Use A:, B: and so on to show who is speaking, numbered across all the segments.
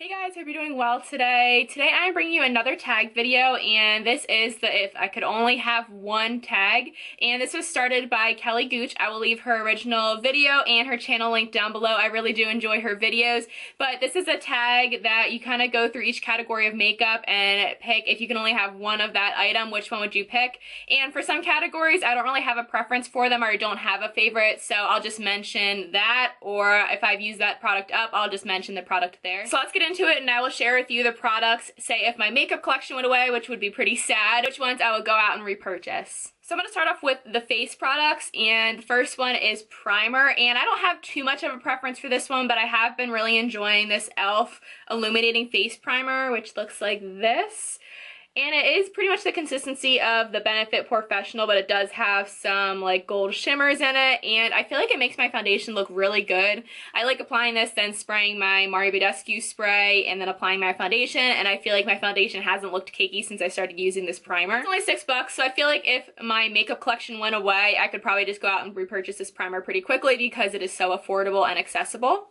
A: Hey guys, hope you're doing well today. Today I'm bringing you another tag video, and this is the If I Could Only Have One tag, and this was started by Kelly Gooch. I will leave her original video and her channel link down below. I really do enjoy her videos, but this is a tag that you kind of go through each category of makeup and pick if you can only have one of that item, which one would you pick? And for some categories, I don't really have a preference for them, or I don't have a favorite, so I'll just mention that, or if I've used that product up, I'll just mention the product there. So let's get into it, and I will share with you the products, say if my makeup collection went away, which would be pretty sad, which ones I would go out and repurchase. So I'm going to start off with the face products, and the first one is primer, and I don't have too much of a preference for this one, but I have been really enjoying this e.l.f. Illuminating Face Primer, which looks like this. And it is pretty much the consistency of the Benefit Professional, but it does have some like gold shimmers in it, and I feel like it makes my foundation look really good. I like applying this, then spraying my Mario Badescu spray, and then applying my foundation, and I feel like my foundation hasn't looked cakey since I started using this primer. It's only $6, so I feel like if my makeup collection went away, I could probably just go out and repurchase this primer pretty quickly because it is so affordable and accessible.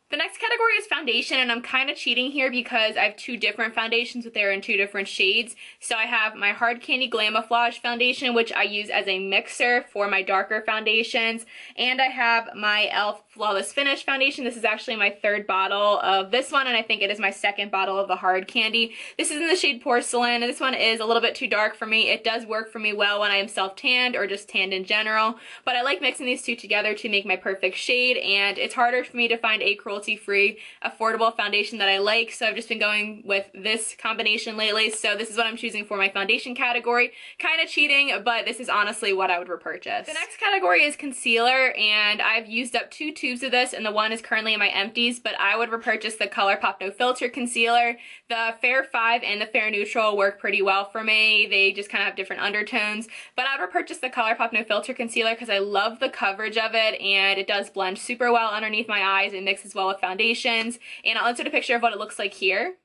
A: The next category is foundation, and I'm kind of cheating here because I have two different foundations, but they're in two different shades. So I have my Hard Candy Glamoflauge foundation, which I use as a mixer for my darker foundations, and I have my e.l.f. Flawless Finish foundation. This is actually my third bottle of this one, and I think it is my second bottle of the Hard Candy. This is in the shade Porcelain, and this one is a little bit too dark for me. It does work for me well when I am self-tanned or just tanned in general, but I like mixing these two together to make my perfect shade, and it's harder for me to find a cruelty-free, affordable foundation that I like, so I've just been going with this combination lately. So this is what I'm choosing for my foundation category. Kind of cheating, but this is honestly what I would repurchase. The next category is concealer, and I've used up 2 tubes of this, and the one is currently in my empties, but I would repurchase the Colourpop No Filter concealer. The Fair 5 and the Fair Neutral work pretty well for me. They just kind of have different undertones, but I would repurchase the Colourpop No Filter concealer because I love the coverage of it, and it does blend super well underneath my eyes. It mixes well with foundations, and I'll insert a picture of what it looks like here.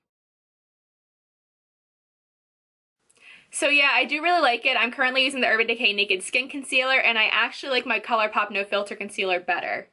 A: So yeah, I do really like it. I'm currently using the Urban Decay Naked Skin Concealer, and I actually like my Colourpop No Filter concealer better.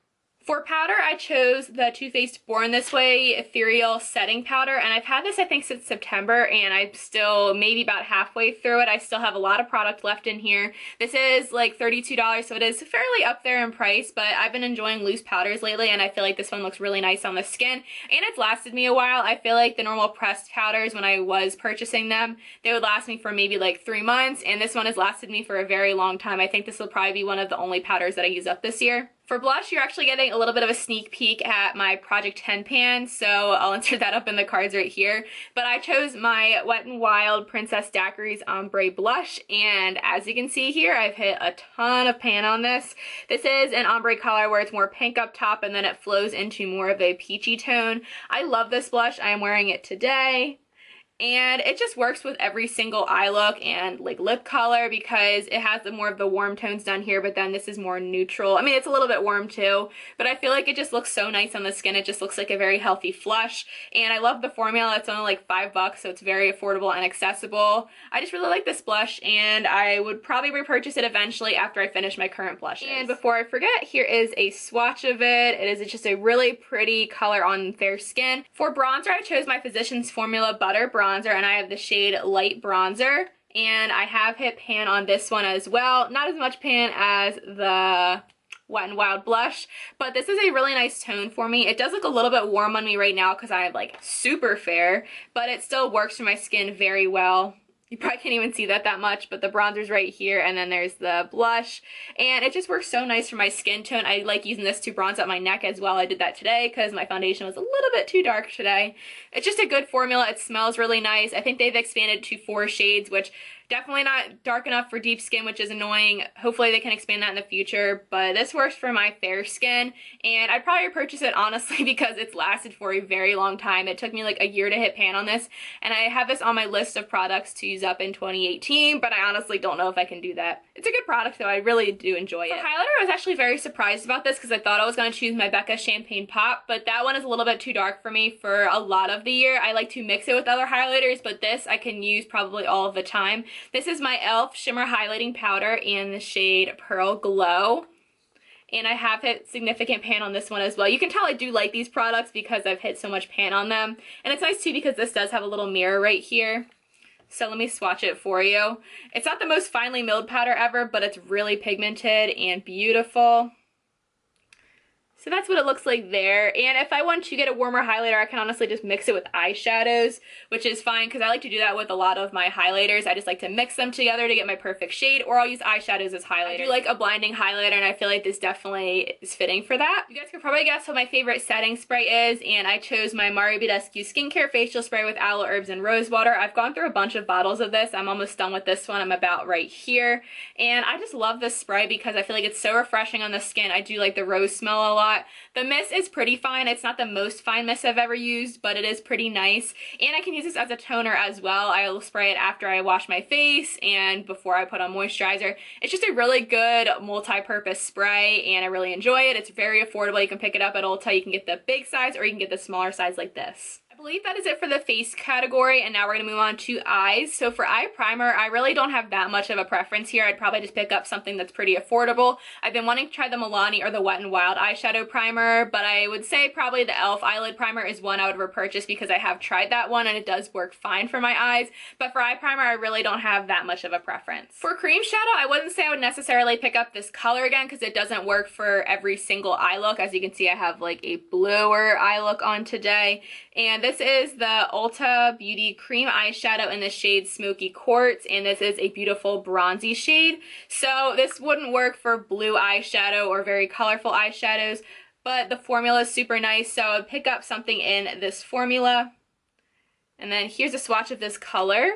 A: For powder, I chose the Too Faced Born This Way Ethereal Setting Powder, and I've had this I think since September, and I'm still maybe about halfway through it. I still have a lot of product left in here. This is like $32, so it is fairly up there in price, but I've been enjoying loose powders lately, and I feel like this one looks really nice on the skin, and it's lasted me a while. I feel like the normal pressed powders, when I was purchasing them, they would last me for maybe like 3 months, and this one has lasted me for a very long time. I think this will probably be one of the only powders that I use up this year. For blush, you're actually getting a little bit of a sneak peek at my Project 10 pan, so I'll insert that up in the cards right here. But I chose my Wet n Wild Princess Daiquiries Ombre Blush, and as you can see here, I've hit a ton of pan on this. This is an ombre color where it's more pink up top, and then it flows into more of a peachy tone. I love this blush. I am wearing it today. And it just works with every single eye look and like lip color because it has more of the warm tones down here, but then this is more neutral. I mean, it's a little bit warm too, but I feel like it just looks so nice on the skin. It just looks like a very healthy flush, and I love the formula. It's only like $5, so it's very affordable and accessible. I just really like this blush, and I would probably repurchase it eventually after I finish my current blushes. And before I forget, here is a swatch of it. It is just a really pretty color on fair skin. For bronzer, I chose my Physicians Formula Butter Bronzer, and I have the shade Light Bronzer, and I have hit pan on this one as well. Not as much pan as the Wet n Wild blush, but this is a really nice tone for me. It does look a little bit warm on me right now because I'm like super fair, but it still works for my skin very well. You probably can't even see that much, but the bronzer's right here, and then there's the blush, and it just works so nice for my skin tone. I like using this to bronze up my neck as well. I did that today because my foundation was a little bit too dark today. It's just a good formula. It smells really nice. I think they've expanded to 4 shades, which definitely not dark enough for deep skin, which is annoying. Hopefully they can expand that in the future, but this works for my fair skin, and I'd probably purchase it honestly because it's lasted for a very long time. It took me like a year to hit pan on this, and I have this on my list of products to use up in 2018, but I honestly don't know if I can do that. It's a good product though. I really do enjoy it. For highlighter, I was actually very surprised about this because I thought I was going to choose my Becca Champagne Pop, but that one is a little bit too dark for me for a lot of the year. I like to mix it with other highlighters, but this I can use probably all of the time. This is my e.l.f. Shimmer Highlighting Powder in the shade Pearl Glow. and I have hit significant pan on this one as well. You can tell I do like these products because I've hit so much pan on them. And it's nice too because this does have a little mirror right here. So let me swatch it for you. It's not the most finely milled powder ever, but it's really pigmented and beautiful. So that's what it looks like there. And if I want to get a warmer highlighter, I can honestly just mix it with eyeshadows, which is fine because I like to do that with a lot of my highlighters. I just like to mix them together to get my perfect shade, or I'll use eyeshadows as highlighters. I do like a blinding highlighter, and I feel like this definitely is fitting for that. You guys can probably guess what my favorite setting spray is, and I chose my Mario Badescu Skincare Facial Spray with Aloe Herbs and Rose Water. I've gone through a bunch of bottles of this. I'm almost done with this one. I'm about right here. And I just love this spray because I feel like it's so refreshing on the skin. I do like the rose smell a lot. The mist is pretty fine. It's not the most fine mist I've ever used, but it is pretty nice. And I can use this as a toner as well. I will spray it after I wash my face and before I put on moisturizer. It's just a really good multi-purpose spray, and I really enjoy it. It's very affordable. You can pick it up at Ulta. You can get the big size, or you can get the smaller size like this. I believe that is it for the face category, and now we're going to move on to eyes. So for eye primer, I really don't have that much of a preference here. I'd probably just pick up something that's pretty affordable. I've been wanting to try the Milani or the Wet n Wild eyeshadow primer, but I would say probably the e.l.f. eyelid primer is one I would repurchase because I have tried that one and it does work fine for my eyes. But for eye primer, I really don't have that much of a preference. For cream shadow, I wouldn't say I would necessarily pick up this color again because it doesn't work for every single eye look. As you can see, I have like a bluer eye look on today. And this is the Ulta Beauty Cream Eyeshadow in the shade Smoky Quartz, and this is a beautiful bronzy shade. So this wouldn't work for blue eyeshadow or very colorful eyeshadows, but the formula is super nice, so I would pick up something in this formula. And then here's a swatch of this color.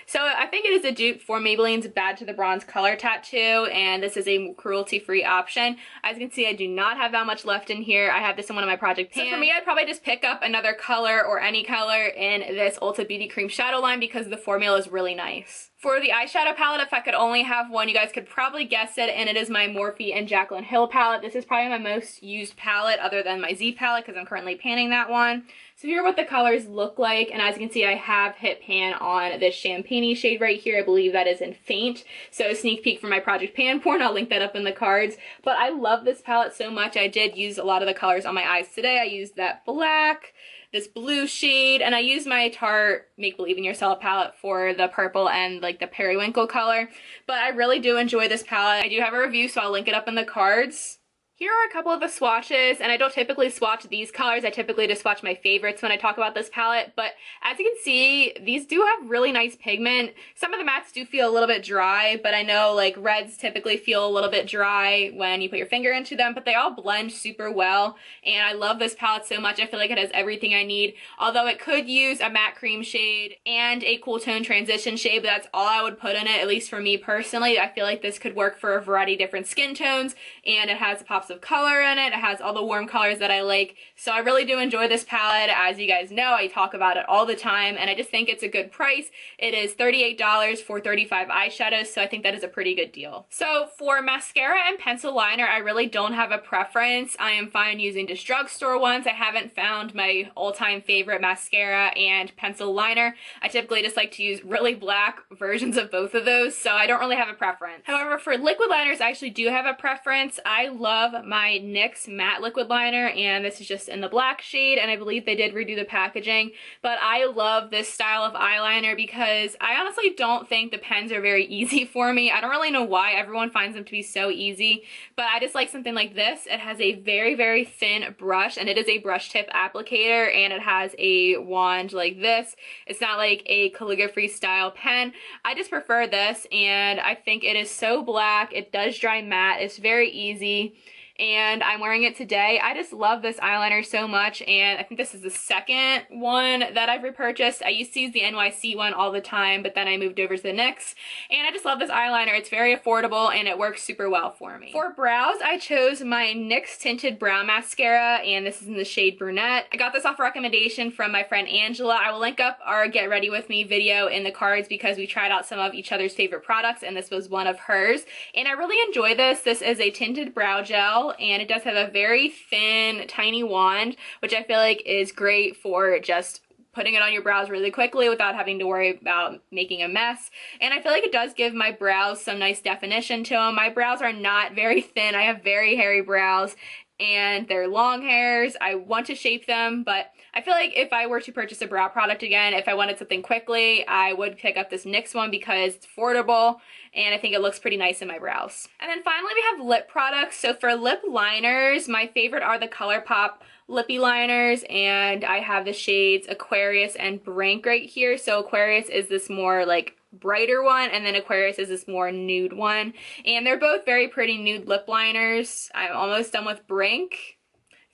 A: So I think it is a dupe for Maybelline's Bad to the Bronze Color Tattoo, and this is a cruelty-free option. As you can see, I do not have that much left in here. I have this in one of my project pans. So for me, I'd probably just pick up another color or any color in this Ulta Beauty Cream Shadow line because the formula is really nice. For the eyeshadow palette, if I could only have one, you guys could probably guess it, and it is my Morphe and Jaclyn Hill palette. This is probably my most used palette other than my Z palette because I'm currently panning that one. So here are what the colors look like, and as you can see, I have hit pan on this champagne-y shade right here. I believe that is in Faint. So a sneak peek for my Project Pan porn, I'll link that up in the cards. But I love this palette so much. I did use a lot of the colors on my eyes today. I used that black, this blue shade, and I used my Tarte Make Believe in Yourself palette for the purple and like the periwinkle color. But I really do enjoy this palette. I do have a review, so I'll link it up in the cards. Here are a couple of the swatches, and I don't typically swatch these colors. I typically just swatch my favorites when I talk about this palette, but as you can see, these do have really nice pigment. Some of the mattes do feel a little bit dry, but I know like reds typically feel a little bit dry when you put your finger into them, but they all blend super well, and I love this palette so much. I feel like it has everything I need, although it could use a matte cream shade and a cool tone transition shade, but that's all I would put in it, at least for me personally. I feel like this could work for a variety of different skin tones, and it has pops of color in it. It has all the warm colors that I like. So I really do enjoy this palette. As you guys know, I talk about it all the time, and I just think it's a good price. It is $38 for 35 eyeshadows, so I think that is a pretty good deal. So for mascara and pencil liner, I really don't have a preference. I am fine using just drugstore ones. I haven't found my all-time favorite mascara and pencil liner. I typically just like to use really black versions of both of those, so I don't really have a preference. However, for liquid liners, I actually do have a preference. I love my NYX matte liquid liner, and this is just in the black shade, and I believe they did redo the packaging, but I love this style of eyeliner because I honestly don't think the pens are very easy for me. I don't really know why everyone finds them to be so easy, but I just like something like this. It has a very, very thin brush, and it is a brush tip applicator, and it has a wand like this. It's not like a calligraphy style pen. I just prefer this, and I think it is so black. It does dry matte. It's very easy, and I'm wearing it today. I just love this eyeliner so much, and I think this is the second one that I've repurchased. I used to use the NYC one all the time, but then I moved over to the NYX, and I just love this eyeliner. It's very affordable, and it works super well for me. For brows, I chose my NYX Tinted Brow Mascara, and this is in the shade Brunette. I got this off recommendation from my friend Angela. I will link up our Get Ready With Me video in the cards because we tried out some of each other's favorite products, and this was one of hers, and I really enjoy this. This is a tinted brow gel, and it does have a very thin, tiny wand, which I feel like is great for just putting it on your brows really quickly without having to worry about making a mess. And I feel like it does give my brows some nice definition to them. My brows are not very thin. I have very hairy brows and they're long hairs. I want to shape them, but I feel like if I were to purchase a brow product again, if I wanted something quickly, I would pick up this NYX one because it's affordable and I think it looks pretty nice in my brows. And then finally we have lip products. So for lip liners, my favorite are the Colourpop lippy liners, and I have the shades Aquarius and Brink right here. So Aquarius is this more like brighter one, and then Aquarius is this more nude one, and they're both very pretty nude lip liners. I'm almost done with Brink.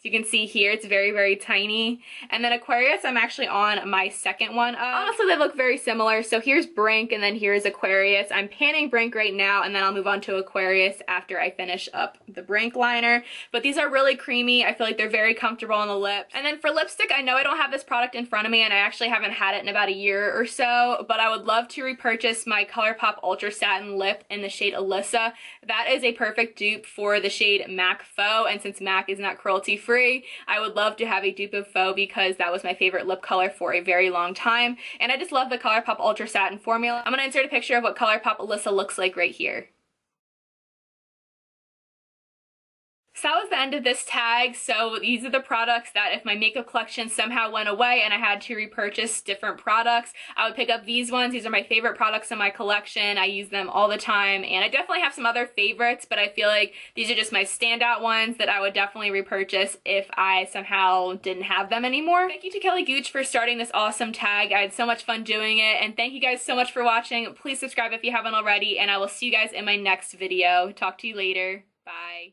A: So you can see here, it's very, very tiny. And then Aquarius, I'm actually on my second one. Honestly, they look very similar. So here's Brink, and then here's Aquarius. I'm panning Brink right now, and then I'll move on to Aquarius after I finish up the Brink liner. But these are really creamy. I feel like they're very comfortable on the lips. And then for lipstick, I know I don't have this product in front of me, and I actually haven't had it in about a year or so, but I would love to repurchase my Colourpop Ultra Satin Lip in the shade Alyssa. That is a perfect dupe for the shade MAC Faux, and since MAC is not cruelty-free, I would love to have a dupe of Faux because that was my favorite lip color for a very long time, and I just love the Colourpop Ultra Satin formula. I'm going to insert a picture of what Colourpop Alyssa looks like right here. So that was the end of this tag. So these are the products that if my makeup collection somehow went away and I had to repurchase different products, I would pick up these ones. These are my favorite products in my collection. I use them all the time, and I definitely have some other favorites, but I feel like these are just my standout ones that I would definitely repurchase if I somehow didn't have them anymore. Thank you to Kelly Gooch for starting this awesome tag. I had so much fun doing it, and thank you guys so much for watching. Please subscribe if you haven't already, and I will see you guys in my next video. Talk to you later. Bye.